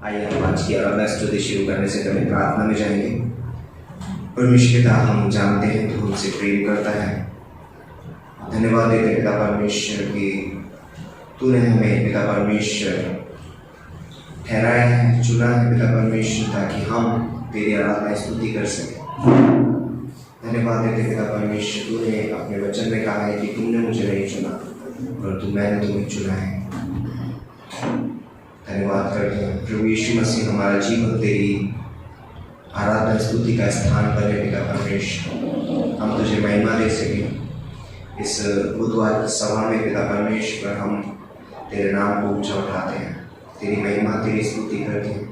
आइए हम आज की आराधना स्तुति शुरू करने से पहले प्रार्थना में जाएंगे। परमेश्वर पिता, हम जानते हैं तो हमसे प्रेम करता है। धन्यवाद देते हैं पिता परमेश्वर की तूने हमें पिता परमेश्वर ठहराया है, चुना है पिता परमेश्वर, ताकि हम तेरी आराधना स्तुति कर सकें। धन्यवाद देते पिता परमेश्वर, तूने अपने वचन में कहा है कि तुमने मुझे नहीं चुना परंतु मैंने तुम्हें चुना है। धन्यवाद करते हैं प्रभु यीशु मसीह, हमारा जीवन तेरी आराधना स्तुति का स्थान बने पिता परमेश्वर। हम तुझे महिमा दे सकें इस बुधवार की सभा में पिता परमेश्वर। हम तेरे नाम को ऊंचा उठाते हैं, तेरी महिमा तेरी स्तुति करते हैं।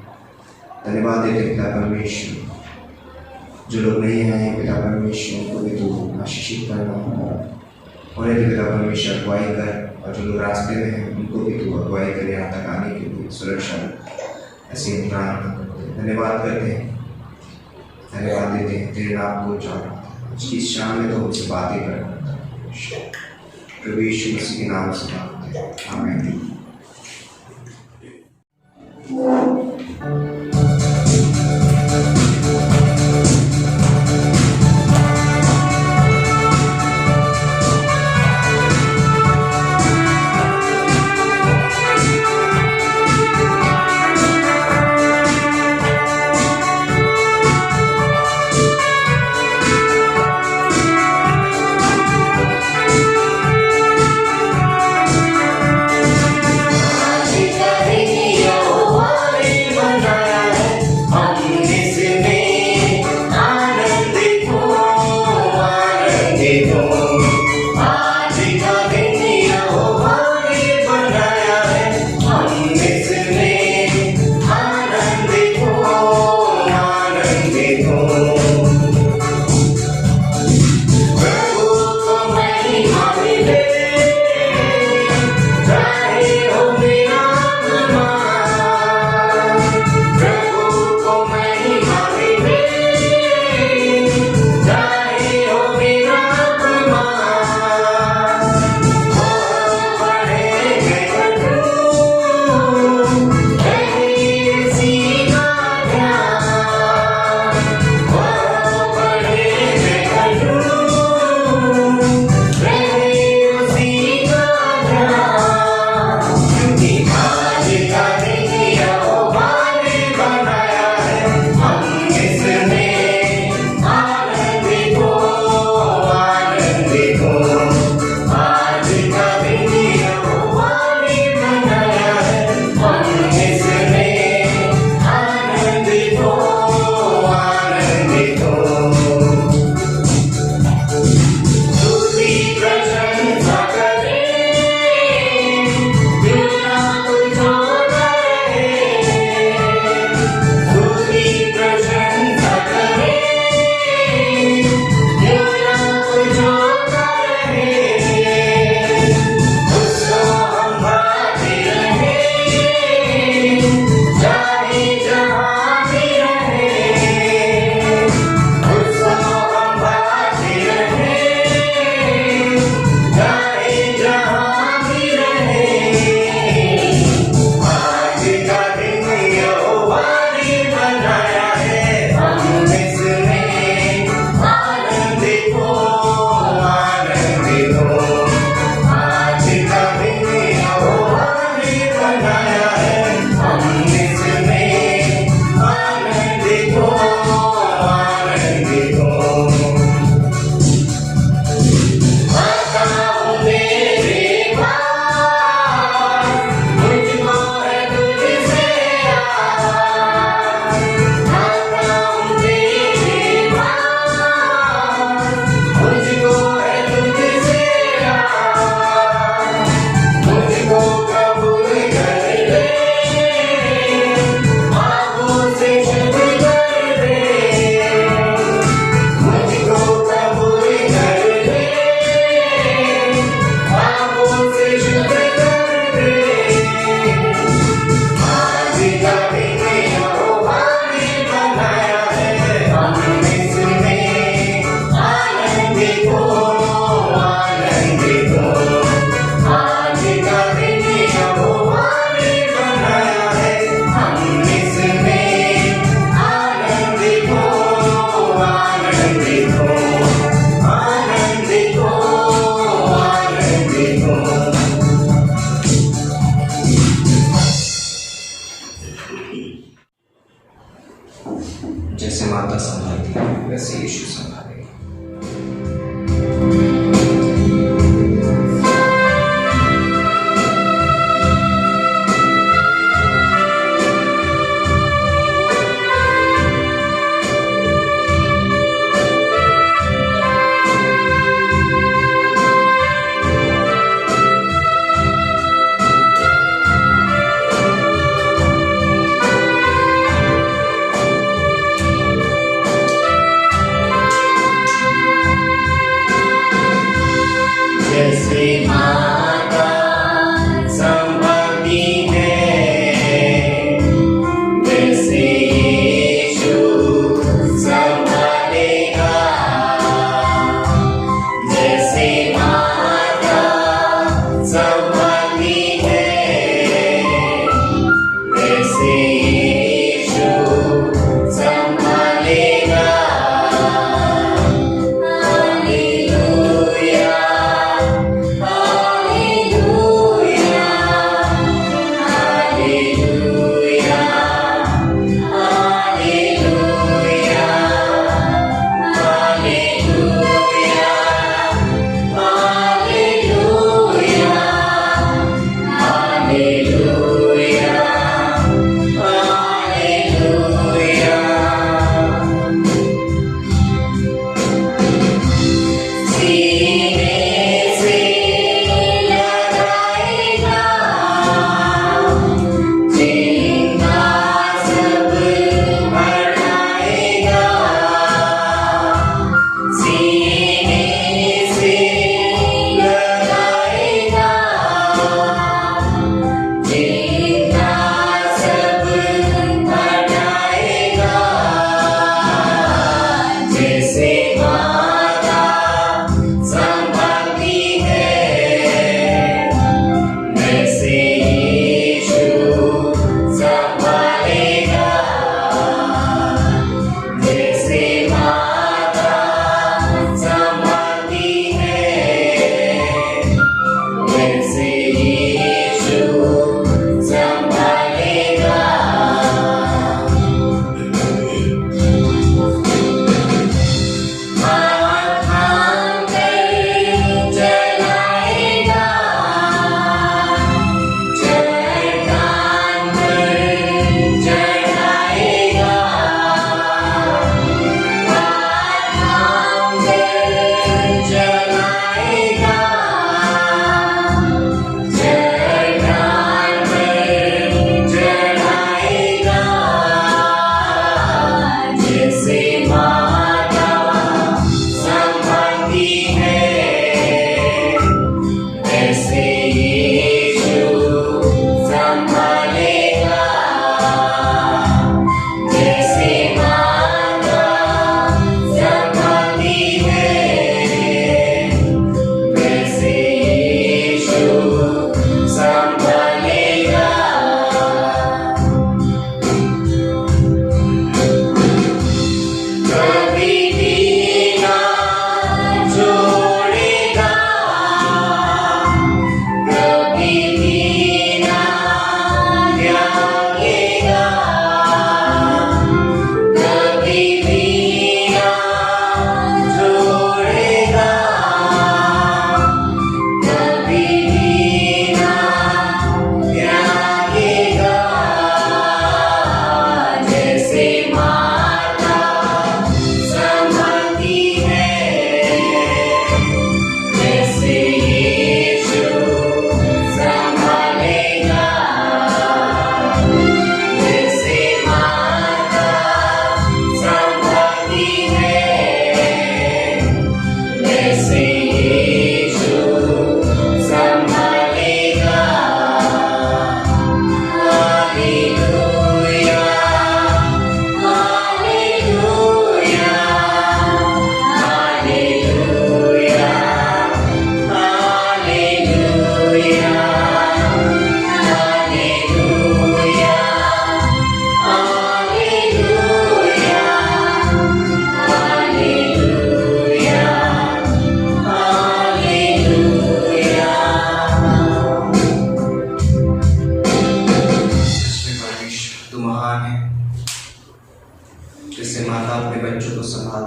धन्यवाद देते पिता परमेश्वर, जो लोग नहीं आए हैं पिता परमेश्वर उनको भी तू आशीषित करना, उन्हें भी पिता परमेश्वर अगुवाई कर, और जो लोग रास्ते में हैं उनको भी तू अगुवाई कर यहाँ तक आने के लिए सुरक्षा ऐसे हम प्रार्थना करते हैं। धन्यवाद करते हैं, धन्यवाद देते हैं, तेरे नाम को जाना इसकी शाम में तो हमसे बातें करना प्रभु यीशु मसीह के नाम से मांगते हैं, आमीन। आज करेंगे यहोवा ने बनाया, वैसे यीशु संभालेगा।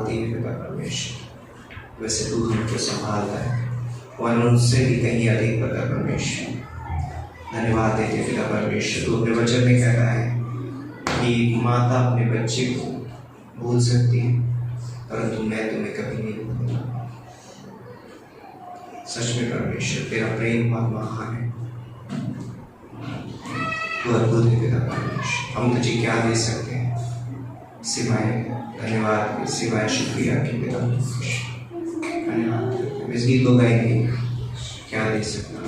संभालती है पिता परमेश्वर, वैसे तू हमको संभालता है, वरन उनसे भी कहीं अधिक पिता परमेश्वर। धन्यवाद देते पिता परमेश्वर, तू अपने वचन में कह रहा है कि माता अपने बच्चे को भूल सकती है, परंतु मैं तुम्हें कभी नहीं भूलूंगा। सच में परमेश्वर तेरा प्रेम बहुत महान है, तू अद्भुत है पिता परमेश्वर। हम तुझे क्या दे सकते हैं सिवाय धन्यवाद, सिवाय शुक्रिया के पिता परमेश्वर। धन्यवाद। इस गीत को गाएंगे, क्या दे सकता हूँ।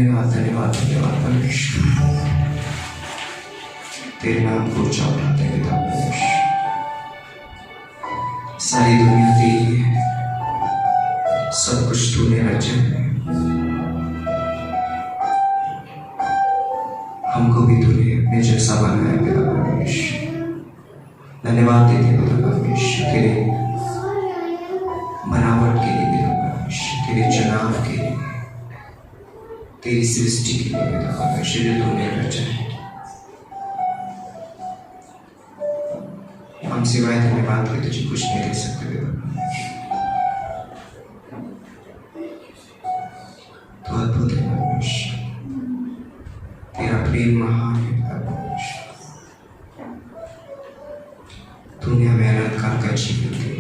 धन्यवाद धन्यवाद धन्यवाद परमेश्वर, तेरे नाम को ऊंचा उठाते हैं पिता परमेश्वर। सारी दुनिया तेरी है, सब कुछ तूने रचा है, हमको भी तूने अपने जैसा बनाया पिता परमेश्वर। धन्यवाद देते हैं पिता परमेश्वर तेरे बनावट के लिए पिता परमेश्वर, तेरे चुनाव के लिए, तेरी सृष्टि के लिए पिता परमेश्वर जो तूने रचा है। हम सिवाय धन्यवाद के तुझे कुछ नहीं दे सकते पिता परमेश्वर। तो अद्भुत है परमेश्वर, तेरा प्रेम महान है पिता परमेश्वर। तूने हमें अनंत काल का जीवन दिया,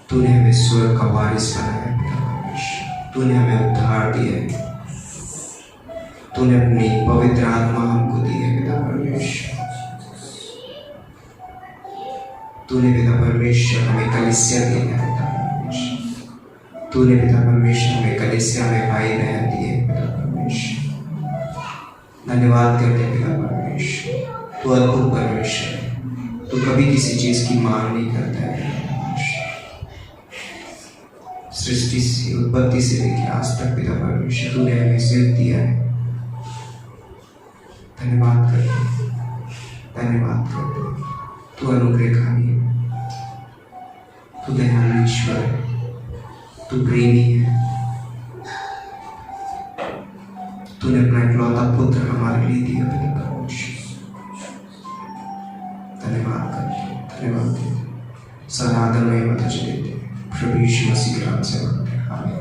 तूने हमें स्वर्ग का वारिस बनाया पिता परमेश्वर, तूने हमें उद्धार दिया है, तूने अपनी पवित्र आत्मा हमको दी है पिता परमेश्वर। तूने पिता परमेश्वर हमें कलीसिया दिया है पिता परमेश्वर, तूने पिता परमेश्वर हमें कलीसिया में भाई बहन दिए पिता परमेश्वर। धन्यवाद करते हैं पिता परमेश्वर, तू अद्भुत परमेश्वर है, तू कभी किसी चीज की मांग नहीं करता है पिता परमेश्वर। सृष्टि से उत्पत्ति से लेकर आज तक पिता परमेश्वर तूने हमें सिर्फ दिया है। धन्यवाद करते, धन्यवाद करते, तू अनुग्रहकारी है, तू दयालु ईश्वर है, तू प्रेमी है, तूने अपना इकलौता पुत्र हमारे लिए दिया पिता परमेश्वर। धन्यवाद करते, धन्यवाद देते, सारा आदर महिमा तुझे देते, प्रभु यीशु मसीह के नाम से मांगते हैं, आमीन।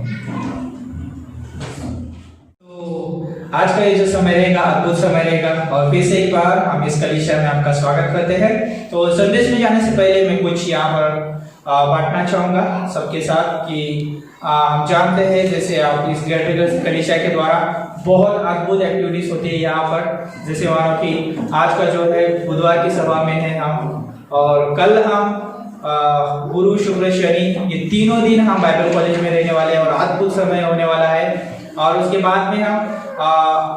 आज का ये जो समय रहेगा अद्भुत समय रहेगा और फिर से एक बार हम इस कलीसिया में आपका स्वागत करते हैं। तो संदेश में जाने से पहले मैं कुछ यहाँ पर बांटना चाहूँगा सबके साथ कि हम जानते हैं जैसे आप इस ग्रेटर कलीसिया के द्वारा बहुत अद्भुत एक्टिविटीज होती है यहाँ पर। जैसे वहाँ की आज का जो है बुधवार की सभा में है हम, और कल हम गुरु शुक्र शनि ये तीनों दिन हम बाइबल कॉलेज में रहने वाले हैं और अद्भुत समय होने वाला है। और उसके बाद में हम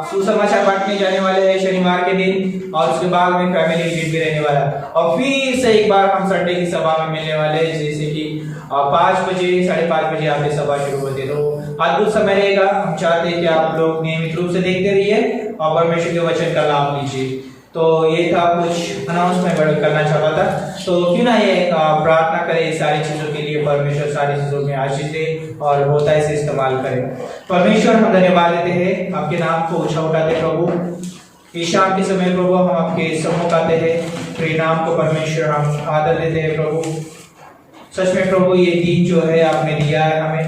सुसमाचार बांटने जाने वाले हैं शनिवार के दिन, और उसके बाद में फैमिली विजिट भी रहने वाला है। और फिर से एक बार हम संडे की सभा में मिलने वाले हैं, जैसे कि 5 बजे 5:30 बजे यहाँ पे सभा शुरू होती है। तो अद्भुत समय रहेगा। हम चाहते हैं कि आप लोग नियमित रूप से देखते रहिए और परमेश्वर के वचन का लाभ लीजिए। तो ये था कुछ अनाउंसमेंट करना चाहता था। तो क्यों ना ये प्रार्थना करें सारी चीजों के लिए, परमेश्वर सारी चीजों में आशीष दे और होता है इसे इस्तेमाल करें। परमेश्वर हम धन्यवाद देते हैं, आपके नाम को ऊंचा उठाते प्रभु। इस शाम के समय प्रभु हम आपके सम्मुख आते हैं, तेरे नाम को परमेश्वर हम आदर देते हैं प्रभु। सच में प्रभु ये दिन जो है आपने दिया है हमें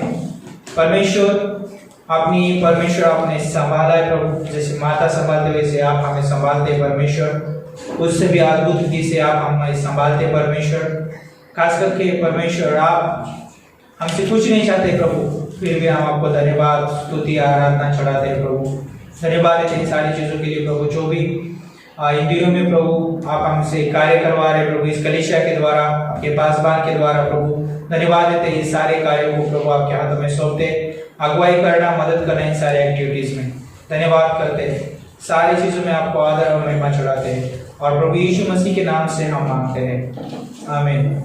परमेश्वर, परमेश्वर आपने संभाला है प्रभु। जैसे माता संभालते वैसे आप हमें संभालते परमेश्वर, उससे भी अद्भुत रीति से आप हमें संभालते परमेश्वर। खास करके परमेश्वर आप हमसे कुछ नहीं चाहते प्रभु, फिर भी हम आपको धन्यवाद स्तुति आराधना चढ़ाते हैं प्रभु। धन्यवाद देते हैं सारी चीजों के लिए प्रभु, जो भी इन दिनों में प्रभु आप हमसे कार्य करवा रहे प्रभु इस कलीसिया के द्वारा, आपके पासबान के द्वारा प्रभु। धन्यवाद देते हैं इस सारे कार्यों को प्रभु आपके हाथों में सौंपते, अगुवाई करना, मदद करना इन सारे एक्टिविटीज में। धन्यवाद करते हैं, सारी चीजों में आपको आदर और महिमा चढ़ाते हैं और प्रभु यीशु मसीह के नाम से हम मांगते हैं, आमीन।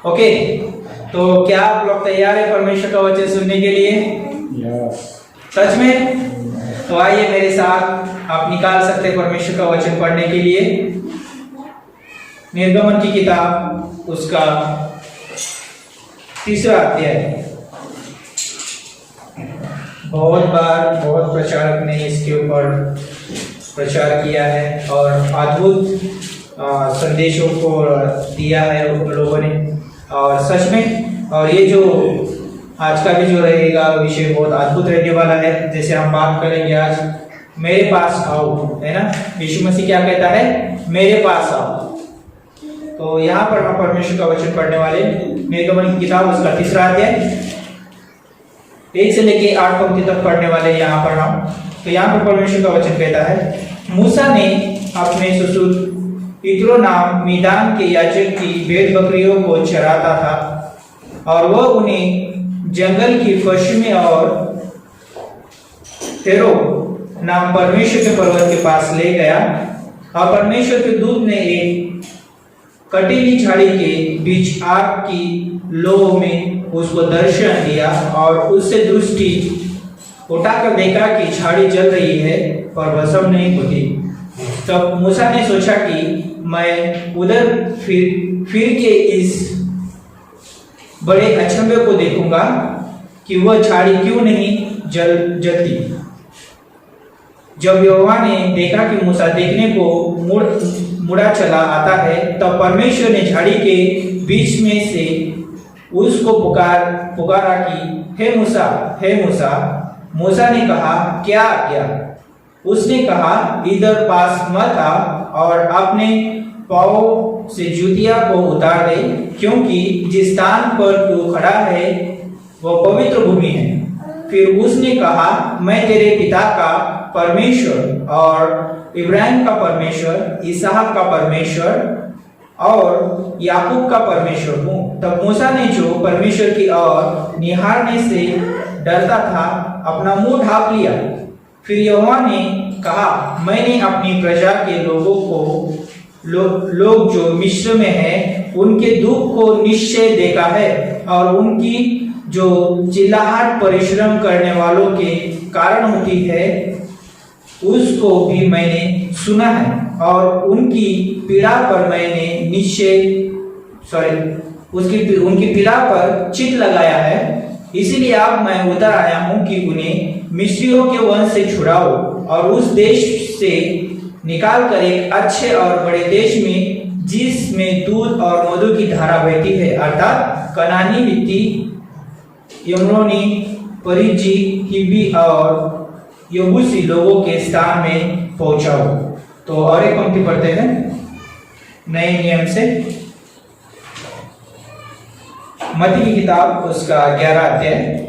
ओके, तो क्या आप लोग तैयार है परमेश्वर का वचन सुनने के लिए? सच में? तो आइए मेरे साथ आप निकाल सकते हैं परमेश्वर का वचन पढ़ने के लिए निर्गमन की किताब उसका 3रा अध्याय। बहुत बार बहुत प्रचारक ने इसके ऊपर प्रचार किया है और अद्भुत संदेशों को दिया है उन लोगों ने, और सच में और ये जो आज का भी जो रहेगा विषय बहुत अद्भुत रहने वाला है। जैसे हम बात करेंगे आज मेरे पास आओ, है ना। यीशु मसीह क्या कहता है? मेरे पास आओ। तो यहाँ पर हम परमेश्वर का वचन पढ़ने वाले निर्गमन की किताब उसका 3रा अध्याय 1 से लेके 8 पंक्ति तक पढ़ने वाले यहाँ पर हम। तो यहाँ पर परमेश्वर का वचन कहता है, मूसा ने अपने ससुर इत्रो नाम मीदान के याजक की भेड़ बकरियों को चराता था और वह उन्हें जंगल की पश्चिमी और हेरो नाम परमेश्वर के पर्वत के पास ले गया और परमेश्वर के दूत ने एक कटीली झाड़ी के बीच आग की लो में उसको दर्शन दिया और उससे दृष्टि उठाकर देखा कि झाड़ी जल रही है और भस्म नहीं होती। तब मूसा ने सोचा कि मैं उधर फिर के इस बड़े अचंभे को देखूंगा कि वह झाड़ी क्यों नहीं जलती। जब यहोवा ने देखा कि मूसा देखने को मुड़ा चला आता है, तब परमेश्वर ने झाड़ी के बीच में से उसको पुकारा कि हे मूसा, हे मूसा। मूसा ने कहा क्या क्या? उसने कहा इधर पास मत आ और अपने पाँव से जूतिया को उतार दे, क्योंकि जिस स्थान पर तू खड़ा है वह पवित्र भूमि है। फिर उसने कहा मैं तेरे पिता का परमेश्वर और इब्राहिम का परमेश्वर, इसहाक का परमेश्वर और याकूब का परमेश्वर हूँ। तब मूसा ने जो परमेश्वर की ओर निहारने से डरता था अपना मुंह ढांप लिया। फिर यहोवा ने कहा मैंने अपनी प्रजा के लोगों को लोग जो मिस्र में हैं उनके दुख को निश्चय देखा है और उनकी जो चिल्लाहट परिश्रम करने वालों के कारण होती है उसको भी मैंने सुना है और उनकी पीड़ा पर मैंने उनकी पीड़ा पर चित लगाया है। इसीलिए अब मैं उतर आया हूँ कि उन्हें मिस्रियों के वंश से छुड़ाओ और उस देश से निकाल कर एक अच्छे और बड़े देश में जिसमें दूध और मधु की धारा बहती है, अर्थात कनानी, हित्ती, यमोनी, परिज्जी, हिब्बी और यबूसी लोगों के स्थान में पहुंचाओ। तो और एक पंक्ति पढ़ते हैं नए नियम से, मत्ती की किताब उसका 11 अध्याय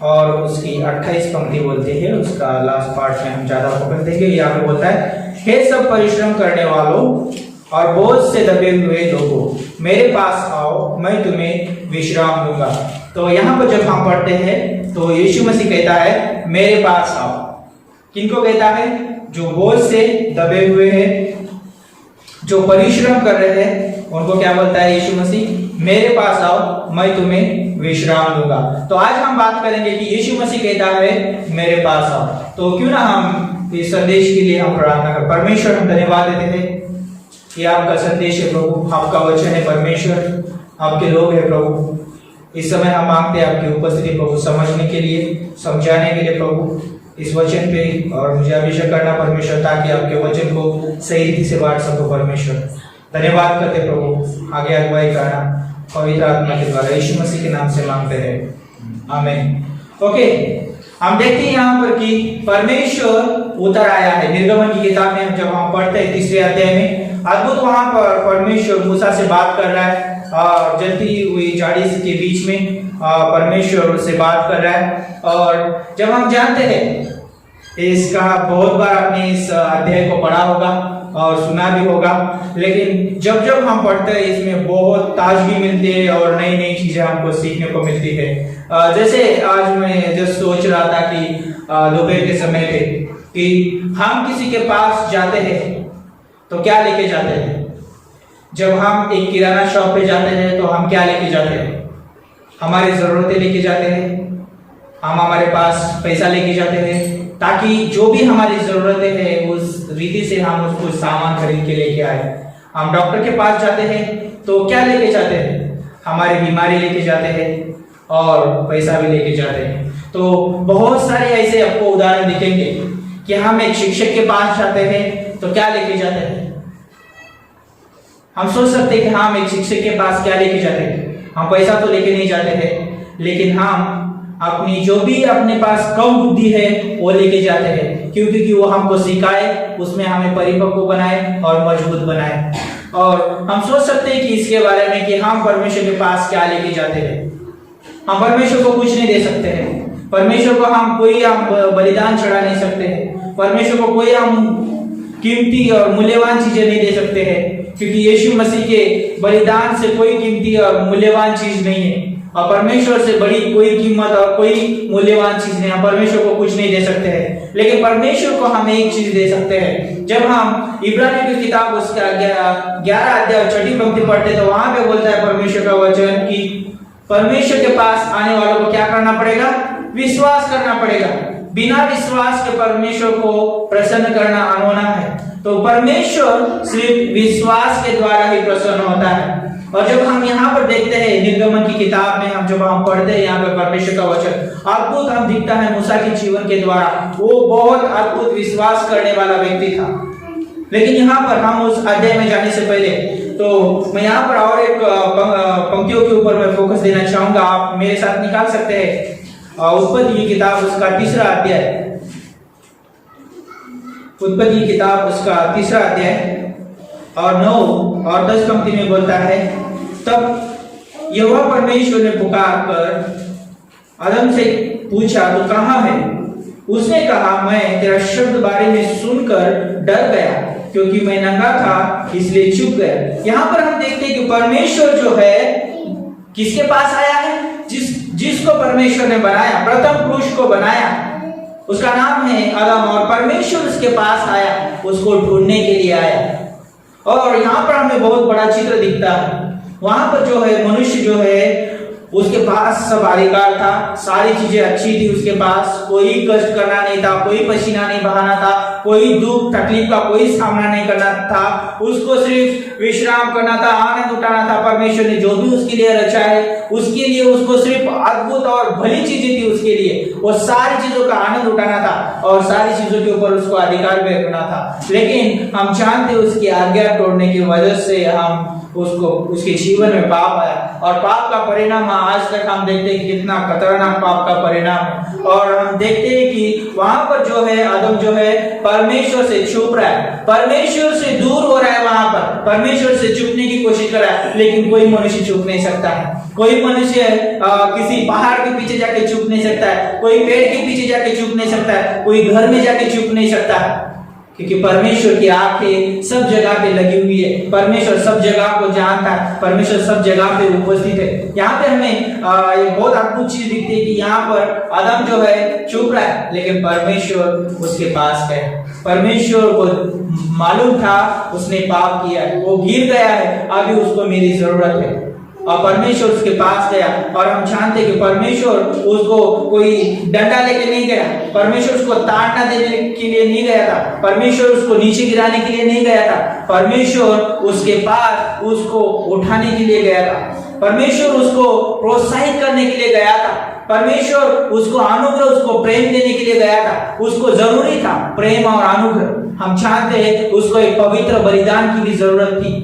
और उसकी 28 पंक्ति बोलते हैं। उसका लास्ट पार्ट में हम ज्यादा फोकस देंगे। यहाँ पे बोलता है हे सब परिश्रम करने वालों और बोझ से दबे हुए लोगों, मेरे पास आओ, मैं तुम्हें विश्राम दूंगा। तो यहाँ पर जब हम पढ़ते हैं तो यीशु मसीह कहता है मेरे पास आओ। किनको कहता है? जो बोझ से दबे हुए हैं, जो परिश्रम कर रहे हैं, उनको क्या बोलता है यीशु मसीह? मेरे पास आओ, मैं तुम्हें विश्राम दूंगा। तो आज हम बात करेंगे कि यीशु मसीह कहता है मेरे पास आओ। तो क्यों ना हम इस संदेश के लिए हम प्रार्थना करें। परमेश्वर, हम धन्यवाद देते हैं कि आपका संदेश है प्रभु, आपका वचन है परमेश्वर, आपके लोग है प्रभु। इस समय हम मांगते हैं आपकी उपस्थिति प्रभु, समझने के लिए, समझाने के लिए प्रभु इस वचन पे, और मुझे अभिषेक करना परमेश्वर, ताकि आपके वचन को सही रीति से बांट सको परमेश्वर। धन्यवाद करते प्रभु, आगे अगुवाई करना पवित्र आत्मा के द्वारा, यीशु मसीह के नाम से मांगते हैं, आमीन। ओके, हम देखते हैं यहाँ पर कि परमेश्वर उतर आया है। निर्गमन की किताब में जब हम पढ़ते हैं 3 अध्याय में, अद्भुत वहां पर परमेश्वर मूसा से बात कर रहा है और जलती हुई झाड़ी के बीच में परमेश्वर से बात कर रहा है। और जब हम जानते हैं इसका बहुत बार आपने इस अध्याय को पढ़ा होगा और सुना भी होगा, लेकिन जब जब हम पढ़ते हैं इसमें बहुत ताजगी मिलती है और नई नई चीजें हमको सीखने को मिलती है। जैसे आज मैं जस्ट सोच रहा था कि दोपहर के समय पे कि हम किसी के पास जाते हैं तो क्या लेके जाते हैं। जब हम एक किराना शॉप पे जाते हैं तो हम क्या लेके जाते हैं? हमारी जरूरतें लेके जाते हैं, हम हमारे पास पैसा लेके जाते हैं ताकि जो भी हमारी जरूरतें हैं उस रीति से हम उसको सामान खरीद के लेके आए। हम डॉक्टर के पास जाते हैं तो क्या लेके जाते हैं? हमारी बीमारी लेके जाते हैं और पैसा भी लेके जाते हैं। तो बहुत सारे ऐसे आपको उदाहरण दिखेंगे कि हम एक शिक्षक के पास जाते हैं तो क्या लेके जाते हैं। हम सोच सकते हैं कि हम एक शिक्षक के पास क्या लेके जाते हैं, हम पैसा तो लेके नहीं जाते हैं, लेकिन हम अपनी जो भी अपने पास कम बुद्धि है वो लेके जाते हैं, क्योंकि वो हमको सिखाए, उसमें हमें परिपक्व बनाए और मजबूत बनाए। और हम सोच सकते हैं कि इसके बारे में कि हम परमेश्वर के पास क्या लेके जाते हैं। हम परमेश्वर को कुछ नहीं दे सकते हैं, परमेश्वर को हम कोई बलिदान चढ़ा नहीं सकते हैं, परमेश्वर को कोई हम कीमती और मूल्यवान चीजें नहीं दे सकते हैं, क्योंकि यीशु मसीह के बलिदान से कोई कीमती और मूल्यवान चीज नहीं है, और परमेश्वर से बड़ी कोई कीमत और कोई मूल्यवान चीज नहीं। हम परमेश्वर को कुछ नहीं दे सकते हैं, लेकिन परमेश्वर को हम एक चीज दे सकते हैं। जब हम इब्रानियों की किताब उसका 11 अध्याय और 6 पंक्ति पढ़ते तो वहां पे बोलता है परमेश्वर का वचन कि परमेश्वर के पास आने वालों को क्या करना पड़ेगा? विश्वास करना पड़ेगा। बिना विश्वास के परमेश्वर को प्रसन्न करना अनहोना है। तो परमेश्वर सिर्फ विश्वास के द्वारा ही प्रसन्न होता है। और जब हम यहाँ पर देखते हैं निर्गमन की किताब में, जब हम पढ़ते हैं यहाँ पे परमेश्वर का वचन अद्भुत हम दिखता है मूसा के जीवन के द्वारा। वो बहुत अद्भुत विश्वास करने वाला व्यक्ति था। लेकिन यहाँ पर हम उस अध्याय में जाने से पहले तो मैं यहाँ पर और एक पंक्तियों के ऊपर मैं फोकस देना चाहूंगा। आप मेरे साथ निकाल सकते हैं उत्पत्ति की किताब उसका 3रा अध्याय। उत्पत्ति की किताब उसका 3रा अध्याय और 9 और 10 पंक्ति में बोलता है, तब यहोवा परमेश्वर ने पुकार कर आदम से पूछा, तू कहाँ है? उसने कहा, मैं तेरा शब्द बारे में सुनकर डर गया, क्योंकि मैं नंगा था इसलिए चुप गया। यहाँ पर हम देखते हैं कि परमेश्वर जो है किसके पास आया है? जिसको परमेश्वर ने बनाया, प्रथम पुरुष को बनाया, उसका नाम है आदम, और परमेश्वर उसके पास आया, उसको ढूंढने के लिए आया। और यहाँ पर हमें बहुत बड़ा चित्र दिखता है। वहां पर जो है मनुष्य जो है उसके पास सब अधिकार था, सारी चीजें अच्छी थी उसके पास, कोई कष्ट करना नहीं था, कोई पसीना नहीं बहाना था, कोई दुख तकलीफ का कोई सामना नहीं करना था, उसको सिर्फ विश्राम करना था, आनंद उठाना था। परमेश्वर ने जो भी उसके लिए रचा है उसके लिए उसको सिर्फ अद्भुत और भली चीजें थी उसके लिए, वो सारी चीजों का आनंद उठाना था और सारी चीजों के ऊपर उसको अधिकार भी रखना था। लेकिन हम जानते उसकी आज्ञा तोड़ने की वजह से हम उसको उसके जीवन में पाप आया, और पाप का परिणाम आज तक हम देखते हैं कितना खतरनाक पाप का परिणाम है। और हम देखते हैं कि वहां पर जो है आदम जो है परमेश्वर से छुप रहा है, परमेश्वर से दूर हो रहा है, वहां पर परमेश्वर से छुपने की कोशिश कर रहा है, लेकिन कोई मनुष्य छुप नहीं सकता है। कोई मनुष्य किसी पहाड़ के पीछे जाके छुप नहीं सकता है, कोई पेड़ के पीछे जाके छुप नहीं सकता है, कोई घर में जाके छुप नहीं सकता है, क्योंकि परमेश्वर की आंखें सब जगह पे लगी हुई है। परमेश्वर सब जगह को जानता है, परमेश्वर सब जगह पे उपस्थित है। यहाँ पे हमें एक बहुत अद्भुत चीज दिखती है कि यहाँ पर आदम जो है चुप रहा है, लेकिन परमेश्वर उसके पास है। परमेश्वर को मालूम था उसने पाप किया है, वो गिर गया है, अभी उसको मेरी जरूरत है, और परमेश्वर उसके पास गया। और हम जानते कि परमेश्वर उसको कोई डंडा लेके नहीं गया, परमेश्वर उसको ताड़ना देने के लिए नहीं गया था, परमेश्वर उसको नीचे गिराने के लिए नहीं गया था, परमेश्वर उसके पास उसको उठाने के लिए गया था, परमेश्वर उसको प्रोत्साहित करने के लिए गया था, परमेश्वर उसको अनुग्रह, उसको प्रेम देने के लिए गया था। उसको जरूरी था प्रेम और अनुग्रह। हम जानते हैं उसको एक पवित्र बलिदान की भी जरूरत थी,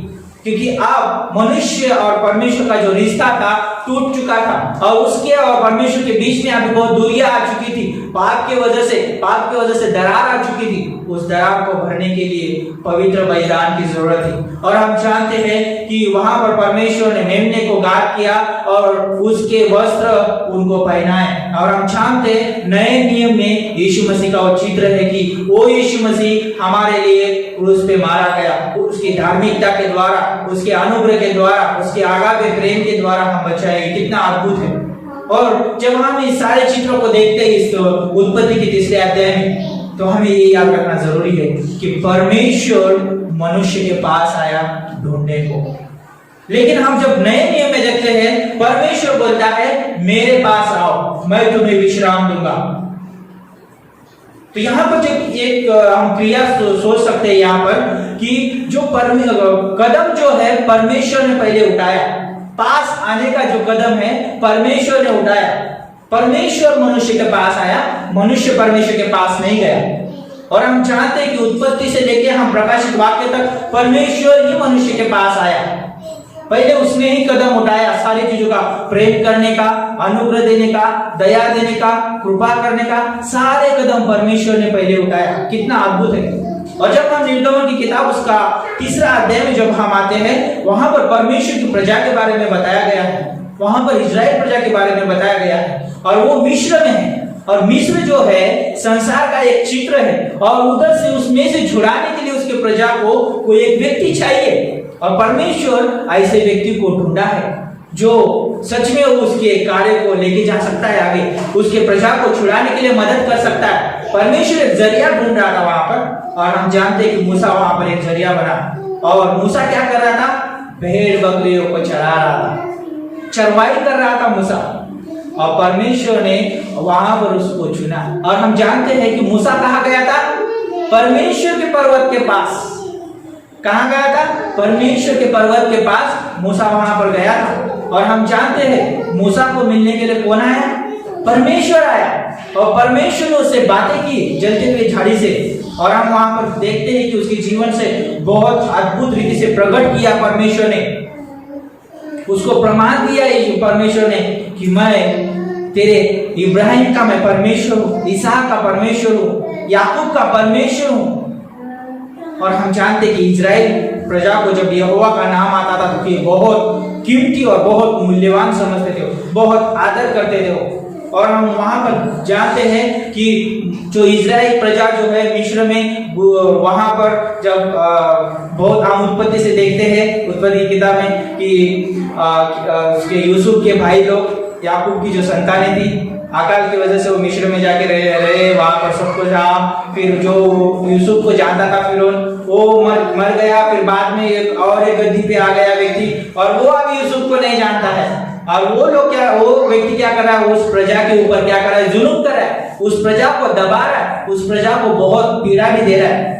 क्योंकि अब मनुष्य और परमेश्वर का जो रिश्ता था टूट चुका था, और उसके और परमेश्वर के बीच में अभी बहुत दूरियां आ चुकी थी। पाप की वजह से दरार आ चुकी थी। उस दरार को भरने के लिए पवित्र बलिदान की जरूरत थी। और हम जानते हैं कि वहां पर परमेश्वर ने मेमने को गाद किया और उसके वस्त्र उनको पहनाए। और हम जानते हैं नए नियम में यीशु मसीह का वो चित्र है कि वो यीशु मसीह हमारे लिए क्रूस पे मारा गया, उसकी धार्मिकता के द्वारा, उसके अनुग्रह के द्वारा, उसके आगापे प्रेम के द्वारा हम बचाए। कितना अद्भुत है। और जब हम इस सारे चित्रों को देखते हैं इस उत्पत्ति के 3रे अध्याय में, तो हमें ये याद रखना जरूरी है कि परमेश्वर मनुष्य के पास आया ढूंढने को। लेकिन हम जब नए नियम में देखते हैं, परमेश्वर बोलता है मेरे पास आओ, मैं तुम्हें विश्राम दूंगा। तो यहाँ पर जब एक हम क्रिया सोच सकते हैं यहाँ पर कि जो कदम जो है परमेश्वर ने पहले उठाया, पास आने का जो कदम है परमेश्वर ने उठाया। परमेश्वर मनुष्य के पास आया, मनुष्य परमेश्वर के पास नहीं गया। और हम जानते हैं कि उत्पत्ति से लेकर हम प्रकाशित वाक्य तक परमेश्वर ही मनुष्य के पास आया। पहले उसने ही कदम उठाया सारी चीजों का, प्रेम करने का, अनुग्रह देने का, दया देने का, कृपा करने का, सारे कदम परमेश्वर ने पहले उठाया। कितना अद्भुत है। और जब हम निर्गमन की किताब उसका 3रा अध्याय में जब हम आते हैं, वहां पर परमेश्वर की प्रजा के बारे में बताया गया है, वहां पर इजराइल प्रजा के बारे में बताया गया है, और वो मिस्र में है। और मिस्र जो है संसार का एक चित्र है, और उधर से उसमें से छुड़ाने के लिए उसके उसके प्रजा को कोई एक व्यक्ति चाहिए, और परमेश्वर ऐसे व्यक्ति को ढूंढा है जो सच में उसके कार्य को लेके जा सकता है आगे, उसके प्रजा को छुड़ाने के लिए मदद कर सकता है। परमेश्वर एक जरिया ढूंढ रहा था वहां पर, और हम जानते हैं कि मूसा वहां पर एक जरिया बना, और मूसा क्या कर रहा था? भेड़ बकरियों को चरा रहा था, चरवाई कर रहा था मूसा, और परमेश्वर ने वहां पर उसको चुना। और हम जानते हैं कि मूसा कहाँ गया था? परमेश्वर के पर्वत के पास। कहाँ गया था? परमेश्वर के पर्वत के पास मूसा वहां पर गया था। और हम जानते हैं मूसा को मिलने के लिए कौन आया? परमेश्वर आया, और परमेश्वर ने उससे बातें की जलते हुए झाड़ी से, और हम वहां पर देखते हैं कि उसके जीवन से बहुत अद्भुत रीति से प्रकट किया परमेश्वर ने, उसको प्रमाण दिया परमेश्वर ने कि मैं तेरे इब्राहिम का मैं परमेश्वर हूँ, इसहाक का परमेश्वर हूँ, याकूब का परमेश्वर हूँ। और हम जानते कि इजराइल प्रजा को जब यहोवा का नाम आता था तो बहुत कीमती और बहुत मूल्यवान समझते थे, बहुत आदर करते थे। और हम वहां पर जानते हैं कि जो इजराइल प्रजा जो है मिस्र में, वहां पर जब बहुत हम उत्पत्ति से देखते हैं उत्पत्ति किताब में कि यूसुफ के भाई लोग, याकूब की जो संतानें थी, अकाल की वजह से वो मिस्र में जाके रहे वहां पर सबको जहाँ, फिर जो यूसुफ को जानता था फिर वो मर गया, फिर बाद में एक गद्दी पे आ गया व्यक्ति, और वो अभी यूसुफ को नहीं जानता है। और वो व्यक्ति क्या कर रहा है? उस प्रजा के ऊपर क्या कर रहा है? जुल्म कर रहा है, उस प्रजा को दबा रहा है, उस प्रजा को बहुत पीड़ा भी दे रहा है,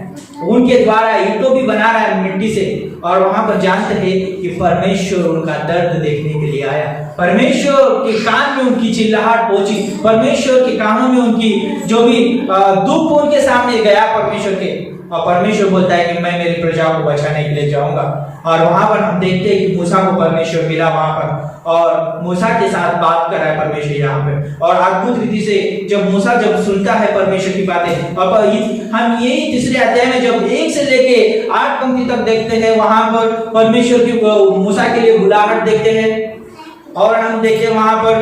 उनके द्वारा ईंटों भी बना रहा है मिट्टी से। और वहां पर जानते हैं कि परमेश्वर उनका दर्द देखने के लिए आया, परमेश्वर के कान में उनकी चिल्लाहट पहुंची, परमेश्वर के कानों में उनकी जो भी दुख उनके सामने गया परमेश्वर के, और परमेश्वर बोलता है कि मैं मेरी प्रजा को बचाने के लिए जाऊंगा। और वहां पर हम देखते हैं कि मूसा को परमेश्वर मिला वहां पर, और मूसा के साथ बात कर रहा है परमेश्वर यहाँ पे, और अद्भुत रीति से जब मूसा सुनता है परमेश्वर की बातें, और हम यही तीसरे अध्याय में जब 1 से लेके 8 पंक्ति तक देखते हैं, वहां पर परमेश्वर की मूसा के लिए बुलाहट देखते हैं, और हम देखते हैं वहां पर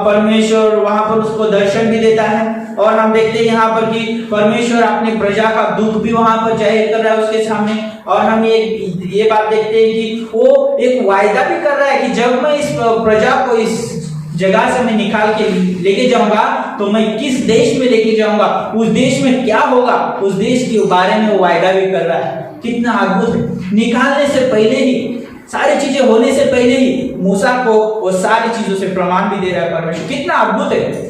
परमेश्वर वहां पर उसको दर्शन भी देता है, और हम देखते हैं यहाँ पर कि परमेश्वर अपने प्रजा का दुख भी वहां पर जाहिर कर रहा है उसके सामने। और हम ये बात देखते हैं कि वो एक वायदा भी कर रहा है कि जब मैं इस प्रजा को इस जगह से मैं निकाल के लेके जाऊंगा तो मैं किस देश में लेके जाऊंगा, उस देश में क्या होगा, उस देश के बारे में वो वायदा भी कर रहा है। कितना अद्भुत है! निकालने से पहले ही, सारी चीजें होने से पहले ही मूसा को वो सारी चीजों से प्रमाण भी दे रहा है परमेश्वर। कितना अद्भुत है!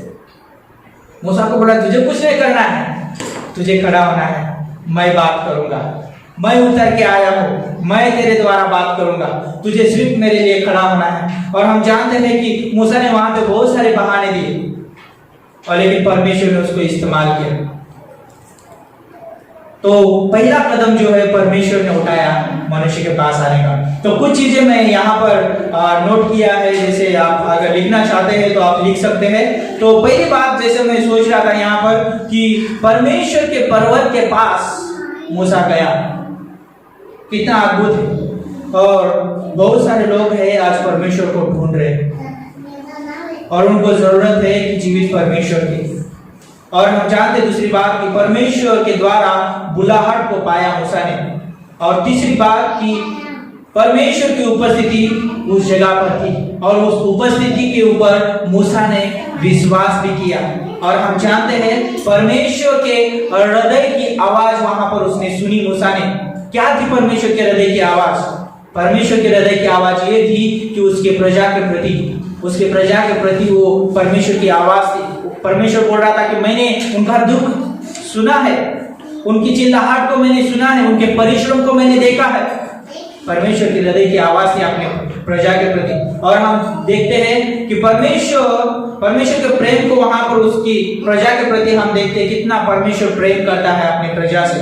मूसा को बोला तुझे कुछ नहीं करना है, तुझे खड़ा होना है, मैं बात करूंगा, मैं उतर के आया हूं, मैं तेरे द्वारा बात करूंगा, तुझे सिर्फ मेरे लिए खड़ा होना है। और हम जानते हैं कि मूसा ने वहां पे बहुत सारे बहाने दिए, और लेकिन परमेश्वर ने उसको इस्तेमाल किया। तो पहला कदम जो है परमेश्वर ने उठाया मनुष्य के पास आने का। तो कुछ चीजें मैं यहाँ पर नोट किया है, जैसे आप अगर लिखना चाहते हैं तो आप लिख सकते हैं। तो पहली बात जैसे मैं सोच रहा था यहाँ पर कि परमेश्वर के पर्वत के पास मूसा गया, कितना अद्भुत है। और बहुत सारे लोग हैं आज परमेश्वर को ढूंढ रहे हैं, और उनको जरूरत है कि जीवित परमेश्वर की। और हम जानते दूसरी बात कि परमेश्वर के द्वारा बुलाहट को पाया मूसा ने, और तीसरी बात कि परमेश्वर की उपस्थिति उस जगह पर थी, और उस उपस्थिति के ऊपर मूसा ने विश्वास भी किया। और हम जानते हैं परमेश्वर के हृदय की आवाज वहां पर उसने सुनी मूसा ने। क्या थी परमेश्वर के हृदय की आवाज? परमेश्वर के हृदय की आवाज ये थी कि उसके प्रजा के प्रति वो परमेश्वर की आवाज थी। परमेश्वर बोल रहा था कि मैंने उनका दुख सुना है, उनकी चिल्लाहट को मैंने सुना है, उनके परिश्रम को मैंने देखा है। परमेश्वर की हृदय की आवाज थी अपने प्रजा के प्रति। और हम देखते हैं कि परमेश्वर के प्रेम को वहां पर उसकी प्रजा के प्रति हम देखते हैं कितना परमेश्वर प्रेम करता है अपनी प्रजा से।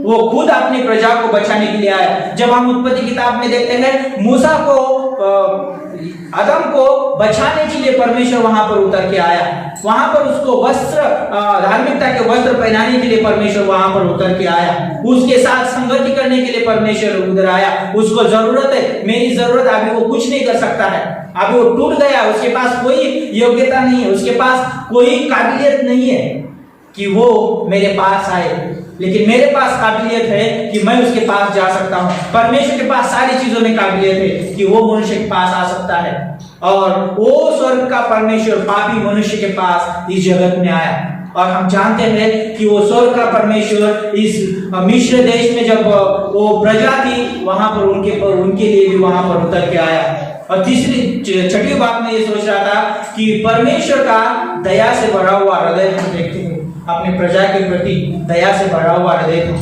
वो खुद अपनी प्रजा को बचाने के लिए आया। जब हम उत्पत्ति किताब में देखते हैं मूसा को, आदम को बचाने के लिए परमेश्वर वहां पर उतर के आया, वहां पर उसको वस्त्र, धार्मिकता के वस्त्र पहनाने के लिए परमेश्वर वहां पर उतर के आया, उसके साथ संगति करने के लिए परमेश्वर उधर आया। उसको जरूरत है, मेरी जरूरत, अभी वो कुछ नहीं कर सकता है, अभी वो टूट गया, उसके पास कोई योग्यता नहीं है, उसके पास कोई काबिलियत नहीं है कि वो मेरे पास आए, लेकिन मेरे पास काबिलियत है कि मैं उसके पास जा सकता हूँ। परमेश्वर के पास सारी चीजों में काबिलियत है कि वो मनुष्य के पास आ सकता है, और वो स्वर्ग का परमेश्वर पापी मनुष्य के पास इस जगत में आया। और हम जानते हैं कि वो स्वर्ग का परमेश्वर इस मिस्र देश में जब वो प्रजा थी वहां पर उनके लिए भी वहां पर उतर के आया। और छठी बात में ये सोच रहा था कि परमेश्वर का दया से भरा हुआ हृदय हम देखते हैं, अपने प्रजा के प्रति दया से भरा हुआ हृदय था।